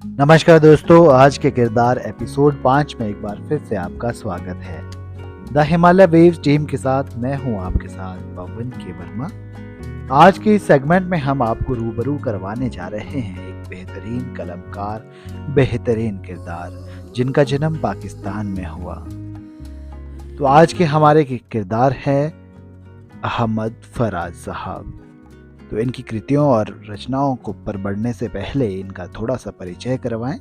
नमस्कार दोस्तों, आज के किरदार एपिसोड 5 में एक बार फिर से आपका स्वागत है। द हिमालय वेव्स टीम के साथ मैं हूं आपके साथ पवन के वर्मा। आज के इस सेगमेंट में हम आपको रूबरू करवाने जा रहे हैं एक बेहतरीन कलमकार, बेहतरीन किरदार जिनका जन्म पाकिस्तान में हुआ। तो आज के हमारे किरदार है अहमद फराज साहब। तो इनकी कृतियों और रचनाओं को पर बढ़ने से पहले इनका थोड़ा सा परिचय करवाएं।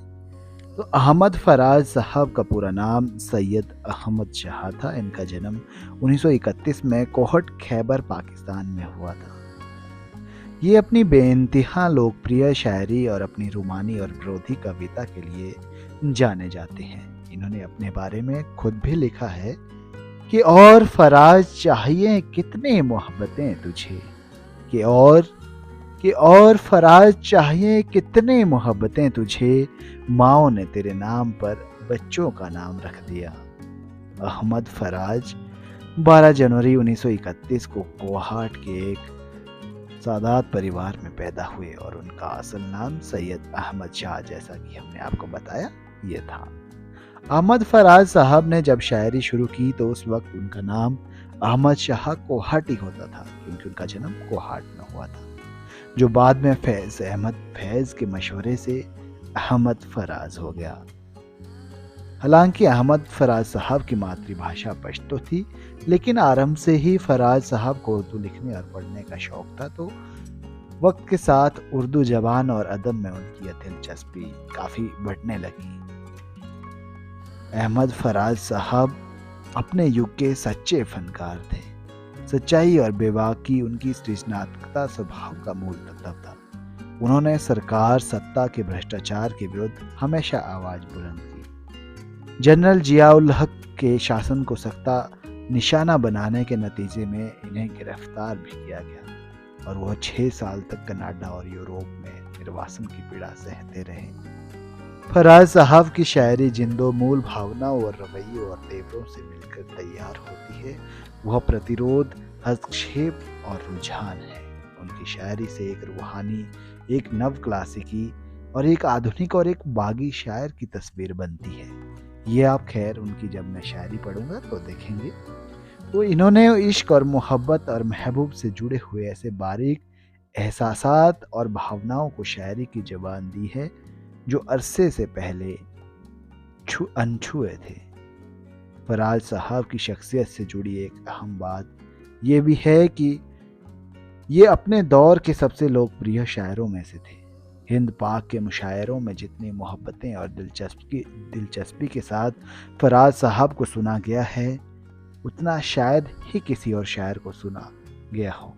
तो अहमद फराज साहब का पूरा नाम सैयद अहमद शाह था। इनका जन्म 1931 में कोहट खैबर पाकिस्तान में हुआ था। ये अपनी बेइंतहा लोकप्रिय शायरी और अपनी रूमानी और विरोधी कविता के लिए जाने जाते हैं। इन्होंने अपने बारे में खुद भी लिखा है कि और फराज चाहिए कितने मोहब्बतें तुझे, कि और फराज चाहिए कितने मोहब्बतें तुझे, माओ ने तेरे नाम पर बच्चों का नाम रख दिया। अहमद फराज 12 जनवरी 1931 को कोहाट के एक सादात परिवार में पैदा हुए और उनका असल नाम सैयद अहमद शाह, जैसा कि हमने आपको बताया, ये था। अहमद फराज साहब ने जब शायरी शुरू की तो उस वक्त उनका नाम अहमद शाह कोहाटी होता था, क्योंकि उनका जन्म कोहाट में हुआ था, जो बाद में फैज अहमद फैज के मशवरे से अहमद फराज हो गया। हालांकि अहमद फराज साहब की मातृभाषा पश्तो थी, लेकिन आरंभ से ही फराज साहब को उर्दू लिखने और पढ़ने का शौक था। तो वक्त के साथ उर्दू जबान और अदब में उनकी दिलचस्पी काफी बढ़ने लगी। अहमद फराज साहब अपने युग के सच्चे फनकार थे। सच्चाई और बेबाकी उनकी सृजनात्मकता स्वभाव का मूल तत्व था। उन्होंने सरकार सत्ता के भ्रष्टाचार के विरुद्ध हमेशा आवाज बुलंद की। जनरल जियाउल हक के शासन को सख्ता निशाना बनाने के नतीजे में इन्हें गिरफ्तार भी किया गया और वह 6 साल तक कनाडा और यूरोप में निर्वासन की पीड़ा सहते रहे। फराज साहब की शायरी जिन दो मूल भावनाओं और रवैयों और तेवरों से मिलकर तैयार होती है, वह प्रतिरोध, हस्तक्षेप और रुझान है। उनकी शायरी से एक रूहानी, एक नव क्लासिकी और एक आधुनिक और एक बागी शायर की तस्वीर बनती है। ये आप खैर उनकी जब मैं शायरी पढ़ूंगा तो देखेंगे। तो इन्होंने इश्क और मोहब्बत और महबूब से जुड़े हुए ऐसे बारीक एहसासात और भावनाओं को शायरी की जुबान दी है जो अरसे से पहले अनछुए थे। फराज साहब की शख्सियत से जुड़ी एक अहम बात यह भी है कि ये अपने दौर के सबसे लोकप्रिय शायरों में से थे। हिंद पाक के मुशायरों में जितनी मोहब्बतें और दिलचस्पी के साथ फराज साहब को सुना गया है, उतना शायद ही किसी और शायर को सुना गया हो।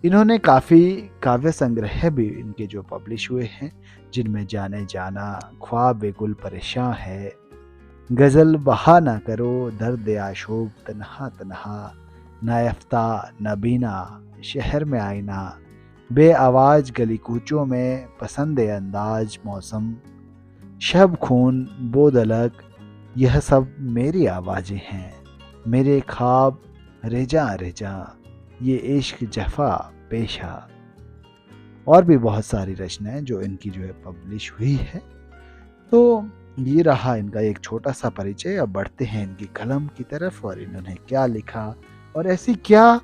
इन्होंने काफ़ी काव्य संग्रह भी इनके जो पब्लिश हुए हैं, जिनमें जाने जाना, ख्वाब गुल परेशान है, गज़ल बहा ना करो, दर्द आशोक, तन्हा तन्हा, नायफ्ता नबीना, शहर में आईना, बे आवाज़ गली कूचों में, पसंद अंदाज मौसम, शब खून बोदलक, यह सब मेरी आवाज़ें हैं, मेरे ख्वाब रेजा रेजा, ये इश्क जफा पेशा, और भी बहुत सारी रचनाएं जो इनकी जो है पब्लिश हुई है। तो ये रहा इनका एक छोटा सा परिचय। अब बढ़ते हैं इनकी कलम की तरफ और इन्होंने क्या लिखा और ऐसी क्या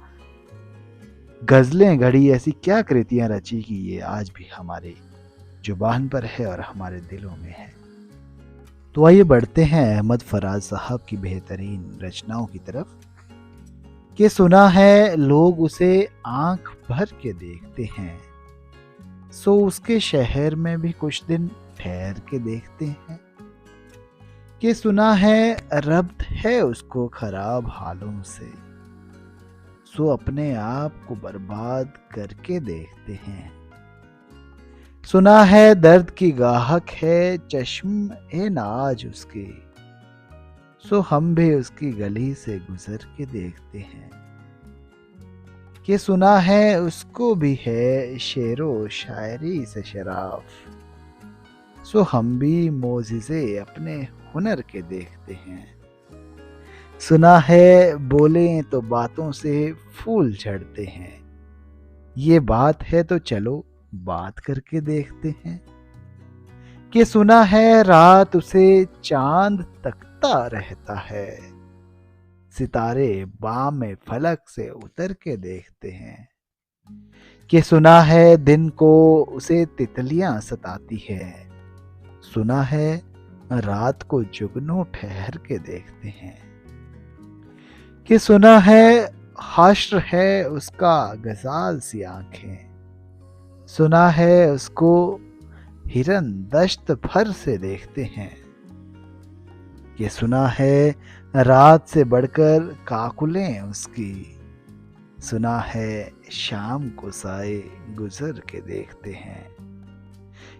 गजलें गढ़ी, ऐसी क्या कृतियां रची कि ये आज भी हमारे जुबान पर है और हमारे दिलों में है। तो आइए बढ़ते हैं अहमद फराज साहब की बेहतरीन रचनाओं की तरफ। कि सुना है लोग उसे आंख भर के देखते हैं, सो उसके शहर में भी कुछ दिन ठहर के देखते हैं। कि सुना है रब्त है उसको खराब हालों से, सो अपने आप को बर्बाद करके देखते हैं। सुना है दर्द की गाहक है चश्म ए नाज उसके, सो हम भी उसकी गली से गुजर के देखते हैं। कि सुना है उसको भी है शेरो शायरी से शराफ, सो हम भी मोजिज़े अपने हुनर के देखते हैं। सुना है बोले तो बातों से फूल झड़ते हैं, ये बात है तो चलो बात करके देखते हैं। कि सुना है रात उसे चांद तकता रहता है, सितारे बाम में फलक से उतर के देखते हैं। कि सुना है दिन को उसे तितलियां सताती है, सुना है रात को जुगनू ठहर के देखते हैं। कि सुना है हश्र है उसका गजाल सी आंखें, सुना है उसको हिरन दश्त भर से देखते हैं। कि सुना है रात से बढ़कर काकुलें उसकी, सुना है शाम को साए गुजर के देखते हैं।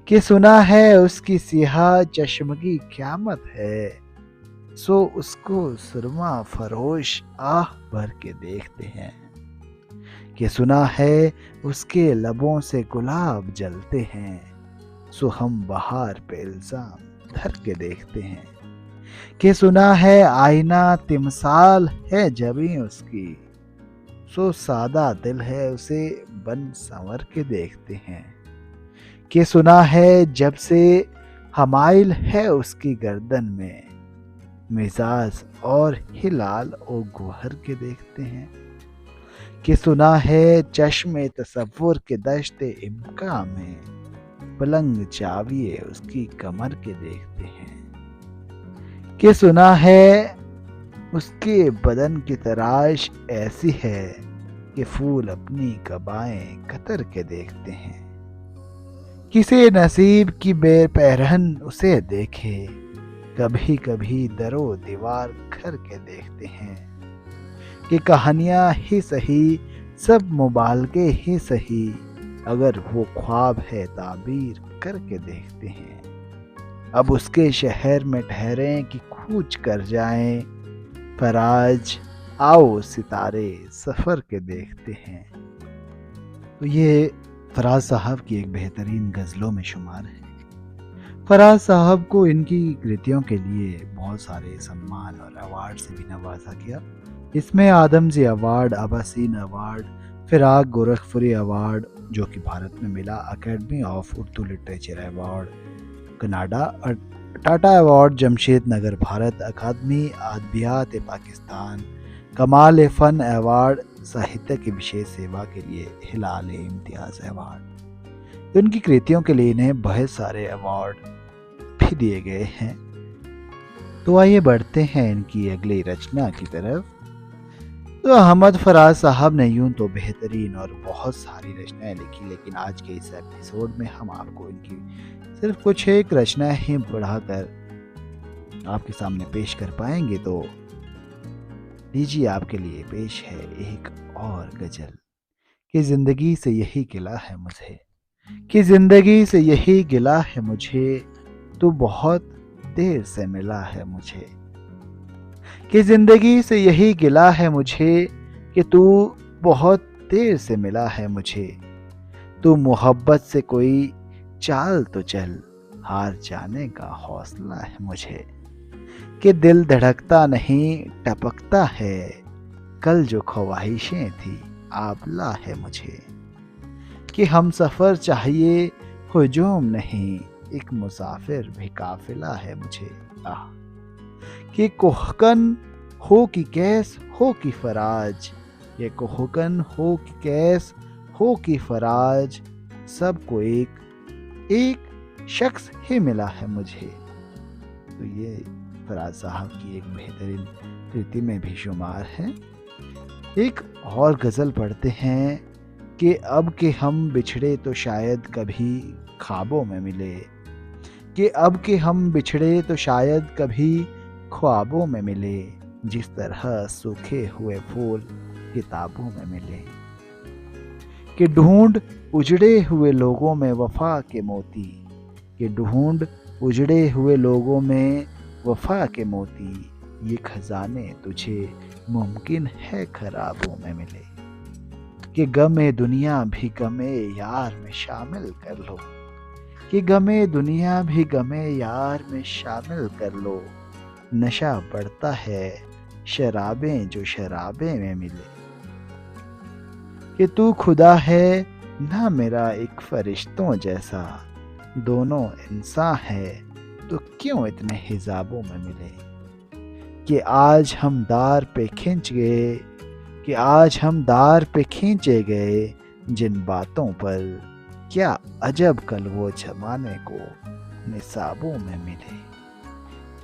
कि सुना है उसकी सियाह चश्मगी क़यामत है, सो उसको सुरमा फरोश आह भर के देखते हैं। कि सुना है उसके लबों से गुलाब जलते हैं, सो हम बहार पे इल्जाम धर के देखते हैं। कि सुना है आईना तिमसाल है जबी उसकी, सो सादा दिल है उसे बन संवर के देखते हैं। कि सुना है जब से हमाइल है उसकी गर्दन में, मिजाज और हिलाल ओ गुहर के देखते हैं। कि सुना है चश्मे तसव्वुर के दश्ते इम्का में, पलंग चाविए उसकी कमर के देखते हैं। कि सुना है उसके बदन की तराश ऐसी है कि फूल अपनी कबाएं कतर के देखते हैं। किसी नसीब की बेपहरन उसे देखे, कभी कभी दरो दीवार घर के देखते हैं। कि कहानियां ही सही सब मुबालगे ही सही, अगर वो ख्वाब है ताबीर करके देखते हैं। अब उसके शहर में ठहरें कि कूच कर जाएं, फराज आओ सितारे सफ़र के देखते हैं। तो ये फराज साहब की एक बेहतरीन गज़लों में शुमार है। फराज साहब को इनकी कृतियों के लिए बहुत सारे सम्मान और अवार्ड से भी नवाजा गया। इसमें आदमजी award, अब्बासीन award, Firaq Gorakhpuri award जो कि भारत में मिला, academy of Urdu literature award Canada, Tata award Jamshed Nagar Bharat, Akademi Adbiyat Pakistan, Kamal Fun award साहित्य की विशेष सेवा के लिए हिलाल इम्तियाज़ अवार्ड। उनकी कृतियों के लिए इन्हें बहुत सारे अवार्ड भी दिए गए हैं। तो आइए बढ़ते हैं इनकी अगली रचना की तरफ। तो अहमद फराज साहब ने यूं तो बेहतरीन और बहुत सारी रचनाएं लिखी, लेकिन आज के इस एपिसोड में हम आपको इनकी सिर्फ कुछ एक रचनाएं ही पढ़ाकर आपके सामने पेश कर पाएंगे। तो लीजिए आपके लिए पेश है एक और गजल। कि जिंदगी से यही गिला है मुझे, कि जिंदगी से यही गिला है मुझे, तू बहुत देर से मिला है मुझे। कि जिंदगी से यही गिला है मुझे कि तू बहुत देर से मिला है मुझे। तू मोहब्बत से कोई चाल तो चल, हार जाने का हौसला है मुझे। कि दिल धड़कता नहीं टपकता है, कल जो ख्वाहिशें थी आबला है मुझे। कि हम सफ़र चाहिए हुजूम नहीं, एक मुसाफिर भी काफिला है मुझे। आह कि कोहकन हो कि कैस हो कि फराज, ये कोहकन हो कि कैस हो कि फराज, सबको एक शख्स ही मिला है मुझे। तो ये फराज साहब की एक बेहतरीन कृति में भी शुमार है। एक और गज़ल पढ़ते हैं। कि अब के हम बिछड़े तो शायद कभी ख्वाबों में मिले, कि अब के हम बिछड़े तो शायद कभी ख्वाबों में मिले, जिस तरह सूखे हुए फूल किताबों में मिले। कि ढूंढ उजड़े हुए लोगों में वफा के मोती, कि ढूंढ उजड़े हुए लोगों में वफा के मोती, ये खजाने तुझे मुमकिन है खराबों में मिले। कि गमे दुनिया भी गमे यार में शामिल कर लो, कि गमे दुनिया भी गमे यार में शामिल कर लो, नशा बढ़ता है शराबें जो शराबें में मिले। कि तू खुदा है ना मेरा एक फरिश्तों जैसा, दोनों इंसान है तो क्यों इतने हिजाबों में मिले। कि आज हम दार पे खींच गए, कि आज हम दार पे खींचे गए जिन बातों पर, क्या अजब कल वो जमाने को निसाबों में मिले।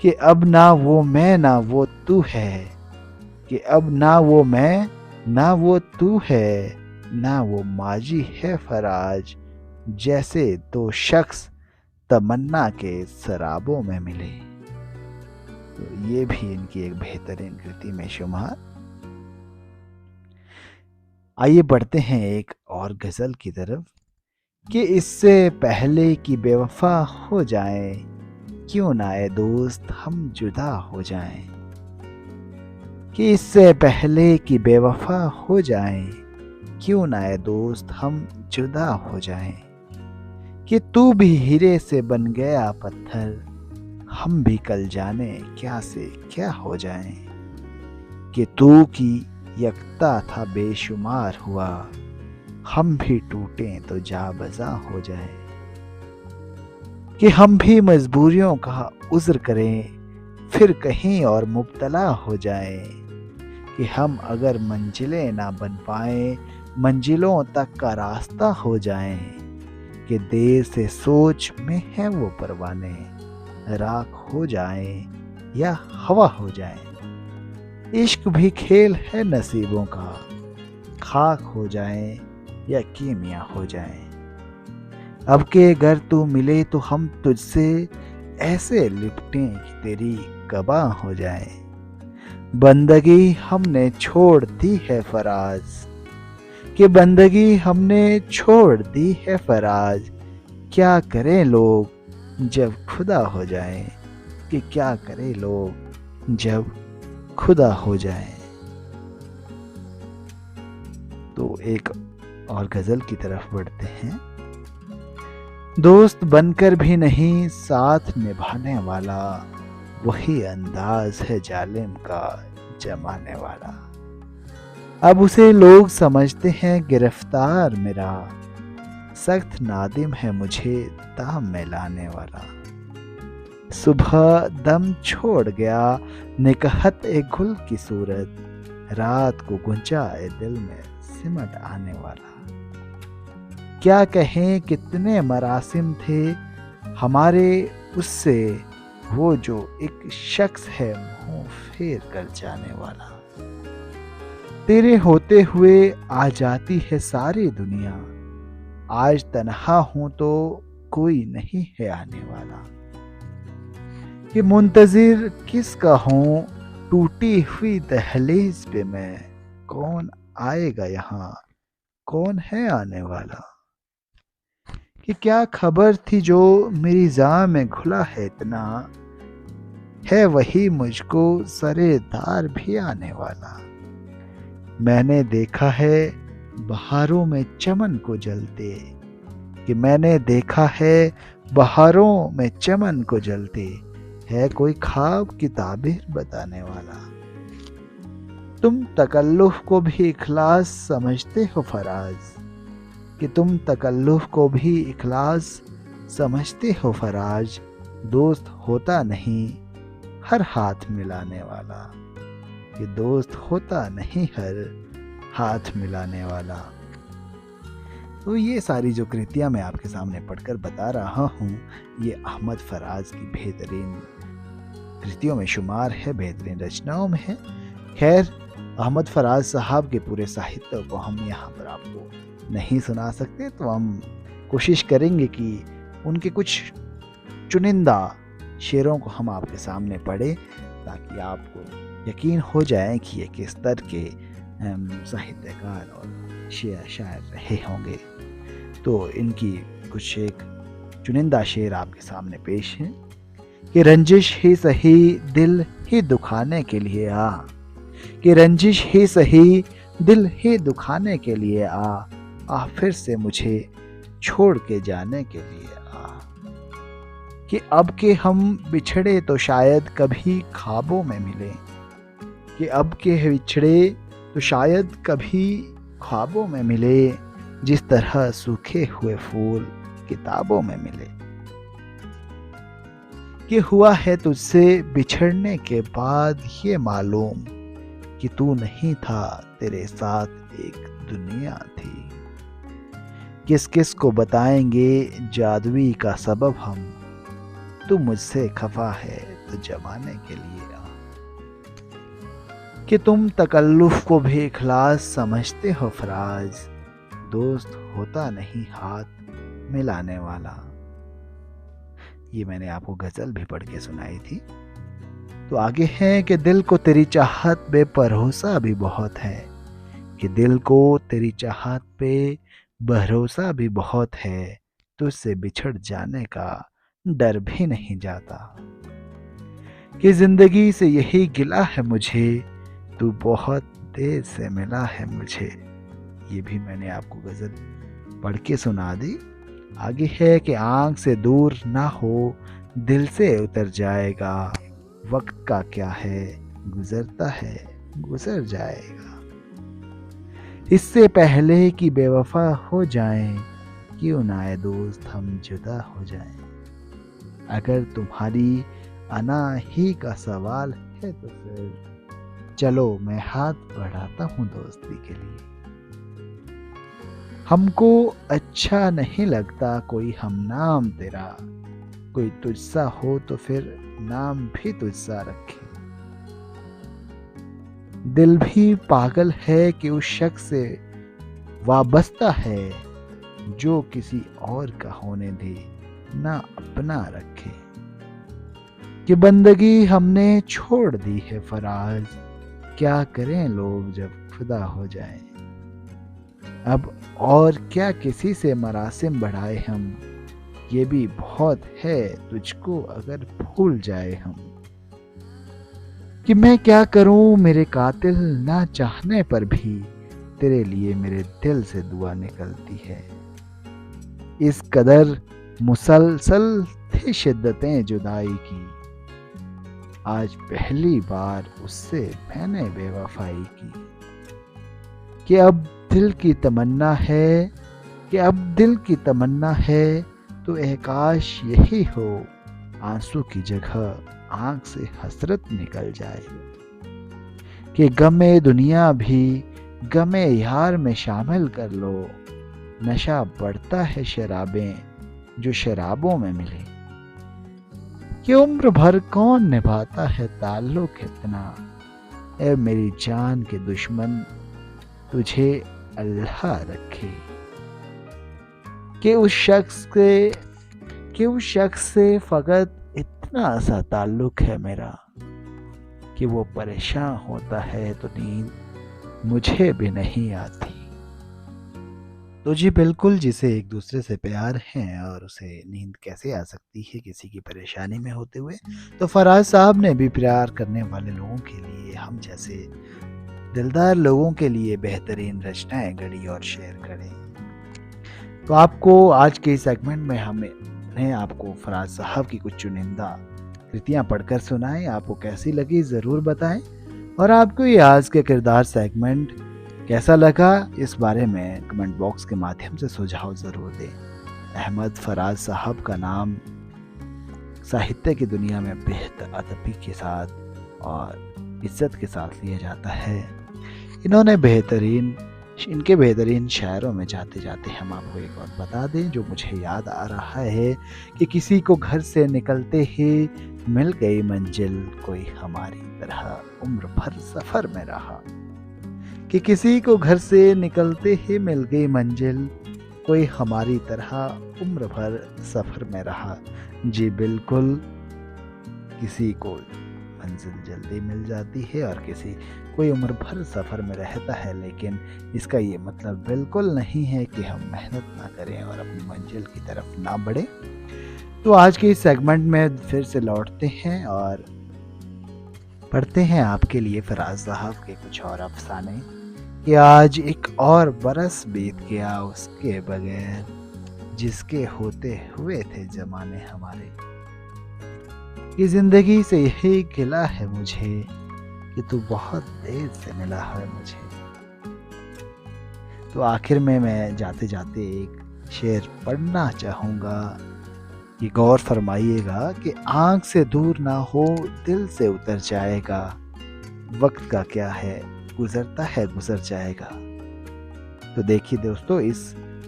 कि अब ना वो मैं ना वो तू है, कि अब ना वो मैं ना वो तू है, ना वो माजी है फराज, जैसे दो शख्स तमन्ना के शराबों में मिले। तो ये भी इनकी एक बेहतरीन कृति में शुमार। आइए बढ़ते हैं एक और गजल की तरफ। कि इससे पहले कि बेवफा हो जाए, क्यों ना ए दोस्त हम जुदा हो जाएं। कि इससे पहले कि बेवफा हो जाए, क्यों ना ए दोस्त हम जुदा हो जाएं। कि तू भी हीरे से बन गया पत्थर, हम भी कल जाने क्या से क्या हो जाएं। कि तू की यकता था बेशुमार हुआ, हम भी टूटें तो जा बजा हो जाए। कि हम भी मजबूरियों का उज़्र करें, फिर कहीं और मुब्तला हो जाए। कि हम अगर मंजिलें ना बन पाए, मंजिलों तक का रास्ता हो जाए। कि देर से सोच में है वो परवाने, राख हो जाए या हवा हो जाए। इश्क भी खेल है नसीबों का, खाक हो जाए या कीमिया हो जाए। अब के अगर तू मिले तो हम तुझसे ऐसे लिपटें कि तेरी कबा हो जाए। बंदगी हमने छोड़ दी है फराज, कि बंदगी हमने छोड़ दी है फराज, क्या करें लोग जब खुदा हो जाए। कि क्या करें लोग जब खुदा हो जाए। तो एक और गजल की तरफ बढ़ते हैं। दोस्त बनकर भी नहीं साथ निभाने वाला, वही अंदाज है जालिम का जमाने वाला। अब उसे लोग समझते हैं गिरफ्तार मेरा, सख्त नादिम है मुझे दाम में लाने वाला। सुबह दम छोड़ गया निकहत एक गुल की सूरत, रात को गुंजा ए दिल में सिमट आने वाला। क्या कहें कितने मरासिम थे हमारे उससे, वो जो एक शख्स है मुंह फेर कर जाने वाला। तेरे होते हुए आ जाती है सारी दुनिया, आज तन्हा हूं तो कोई नहीं है आने वाला। कि मुंतजिर किसका हूं टूटी हुई दहलीज पे मैं, कौन आएगा यहाँ कौन है आने वाला। कि क्या खबर थी जो मेरी जान में घुला है इतना, है वही मुझको सरेदार भी आने वाला। मैंने देखा है बहारों में चमन को जलते, कि मैंने देखा है बहारों में चमन को जलते, है कोई ख्वाब की ताबीर बताने वाला। तुम तकल्लुफ को भी इखलास समझते हो फराज, कि तुम तकल्लुफ को भी इखलास समझते हो फराज, दोस्त होता नहीं हर हाथ मिलाने वाला। कि दोस्त होता नहीं हर हाथ मिलाने वाला। तो ये सारी जो कृतियाँ मैं आपके सामने पढ़कर बता रहा हूँ, ये अहमद फराज की बेहतरीन कृतियों में शुमार है, बेहतरीन रचनाओं में है। खैर, अहमद फराज साहब के पूरे साहित्य को हम यहाँ पर आपको नहीं सुना सकते, तो हम कोशिश करेंगे कि उनके कुछ चुनिंदा शेरों को हम आपके सामने पढ़ें, ताकि आपको यकीन हो जाए कि ये किस तरह के साहित्यकार और शायर रहे होंगे। तो इनकी कुछ एक चुनिंदा शेर आपके सामने पेश हैं। कि रंजिश ही सही दिल ही दुखाने के लिए आ, कि रंजिश ही सही दिल ही दुखाने के लिए आ फिर से मुझे छोड़ के जाने के लिए आ। कि अब के हम बिछड़े तो शायद कभी ख्वाबों में मिले, कि अब के बिछड़े तो शायद कभी ख्वाबों में मिले, जिस तरह सूखे हुए फूल किताबों में मिले। कि हुआ है तुझसे बिछड़ने के बाद ये मालूम कि तू नहीं था, तेरे साथ एक दुनिया थी। किस किस को बताएंगे जादुई का सबब हम, तू मुझसे खफा है तो जमाने के लिए आ। कि तुम तकल्लुफ को भी इखलास समझते हो फराज, दोस्त होता नहीं हाथ मिलाने वाला। ये मैंने आपको गजल भी पढ़ के सुनाई थी। तो आगे है कि दिल को तेरी चाहत पे भरोसा भी बहुत है, कि दिल को तेरी चाहत पे भरोसा भी बहुत है, तुझसे बिछड़ जाने का डर भी नहीं जाता। कि जिंदगी से यही गिला है मुझे, तू बहुत देर से मिला है मुझे। ये भी मैंने आपको गजल पढ़ के सुना दी। आगे है कि आंख से दूर ना हो, दिल से उतर जाएगा, वक्त का क्या है गुजरता है गुजर जाएगा। इससे पहले कि बेवफा हो जाएं, क्यों ना आए दोस्त हम जुदा हो जाएं। अगर तुम्हारी अना ही का सवाल है तो फिर चलो मैं हाथ बढ़ाता हूँ दोस्ती के लिए। हमको अच्छा नहीं लगता कोई हमनाम तेरा, कोई तुझसा हो तो फिर नाम भी तुझसा रखे। दिल भी पागल है कि उस शख्स से वाबस्ता है, जो किसी और का होने दे ना अपना रखे। कि बंदगी हमने छोड़ दी है फराज, क्या करें लोग जब खुदा हो जाए। अब और क्या किसी से मरासिम बढ़ाए हम, ये भी बहुत है तुझको अगर भूल जाए हम। कि मैं क्या करूं मेरे कातिल ना चाहने पर भी, तेरे लिए मेरे दिल से दुआ निकलती है। इस कदर मुसलसल थी शिद्दतें जुदाई की, आज पहली बार उससे मैंने बेवफाई की। कि अब दिल की तमन्ना है, कि अब दिल की तमन्ना है तो काश यही हो, आंसू की जगह आंख से हसरत निकल जाए। कि गमे दुनिया भी गमे यार में शामिल कर लो, नशा बढ़ता है शराबें जो शराबों में मिले। कि उम्र भर कौन निभाता है ताल्लुक इतना, ए मेरी जान के दुश्मन तुझे अल्लाह रखे। कि उस शख्स से फकत इतना सा ताल्लुक है मेरा, कि वो परेशान होता है तो नींद मुझे भी नहीं आती। तो जी बिल्कुल, जिसे एक दूसरे से प्यार है और उसे नींद कैसे आ सकती है किसी की परेशानी में होते हुए। तो फराज साहब ने भी प्यार करने वाले लोगों के लिए, हम जैसे दिलदार लोगों के लिए बेहतरीन रचनाएं गढ़ी और शेयर करें। तो आपको आज के इस सेगमेंट में हमने आपको फराज साहब की कुछ चुनिंदा कृतियां पढ़कर सुनाएं। आपको कैसी लगी ज़रूर बताएं, और आपको ये आज के किरदार सेगमेंट कैसा लगा इस बारे में कमेंट बॉक्स के माध्यम से सुझाव ज़रूर दें। अहमद फराज साहब का नाम साहित्य की दुनिया में बेहद अदबी के साथ और इज्जत के साथ लिया जाता है। इन्होंने इनके बेहतरीन शायरों में जाते जाते हम आपको एक और बता दें जो मुझे याद आ रहा है, कि किसी को घर से निकलते ही मिल गई मंजिल, कोई हमारी तरह उम्र भर सफ़र में रहा। कि किसी को घर से निकलते ही मिल गई मंजिल, कोई हमारी तरह उम्र भर सफ़र में रहा। जी बिल्कुल, किसी को मंजिल जल्दी मिल जाती है और कोई उम्र भर सफ़र में रहता है, लेकिन इसका ये मतलब बिल्कुल नहीं है कि हम मेहनत ना करें और अपनी मंजिल की तरफ ना बढ़ें। तो आज के इस सेगमेंट में फिर से लौटते हैं और पढ़ते हैं आपके लिए फराज साहब के कुछ और अफसाने। कि आज एक और बरस बीत गया उसके बगैर, जिसके होते हुए थे जमाने हमारे। कि जिंदगी से यही गिला है मुझे, कि तू बहुत देर से मिला है मुझे। तो आखिर में मैं जाते जाते एक शेर पढ़ना चाहूँगा ये गौर फरमाइएगा कि आँख से दूर ना हो, दिल से उतर जाएगा। वक्त का क्या है, गुजरता है गुजर जाएगा। तो देखिए दोस्तों, इस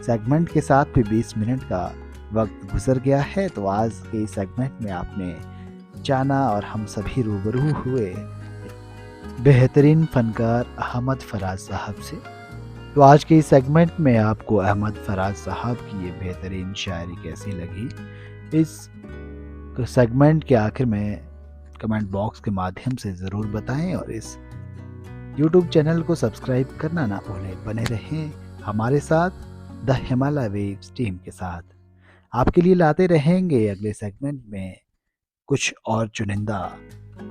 सेगमेंट के साथ भी 20 मिनट का वक्त गुजर गया है। तो आज के इस सेगमेंट में आपने जाना और हम सभी रूबरू हुए बेहतरीन फनकार अहमद फराज साहब से। तो आज के इस सेगमेंट में आपको अहमद फराज साहब की ये बेहतरीन शायरी कैसी लगी, इस सेगमेंट के आखिर में कमेंट बॉक्स के माध्यम से ज़रूर बताएं और इस YouTube चैनल को सब्सक्राइब करना ना भूलें। बने रहें हमारे साथ द हिमालय वेव्स टीम के साथ। आपके लिए लाते रहेंगे अगले सेगमेंट में कुछ और चुनिंदा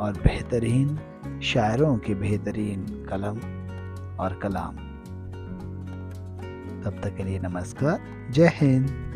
और बेहतरीन शायरों के बेहतरीन कलम और कलाम। तब तक के लिए नमस्कार, जय हिंद।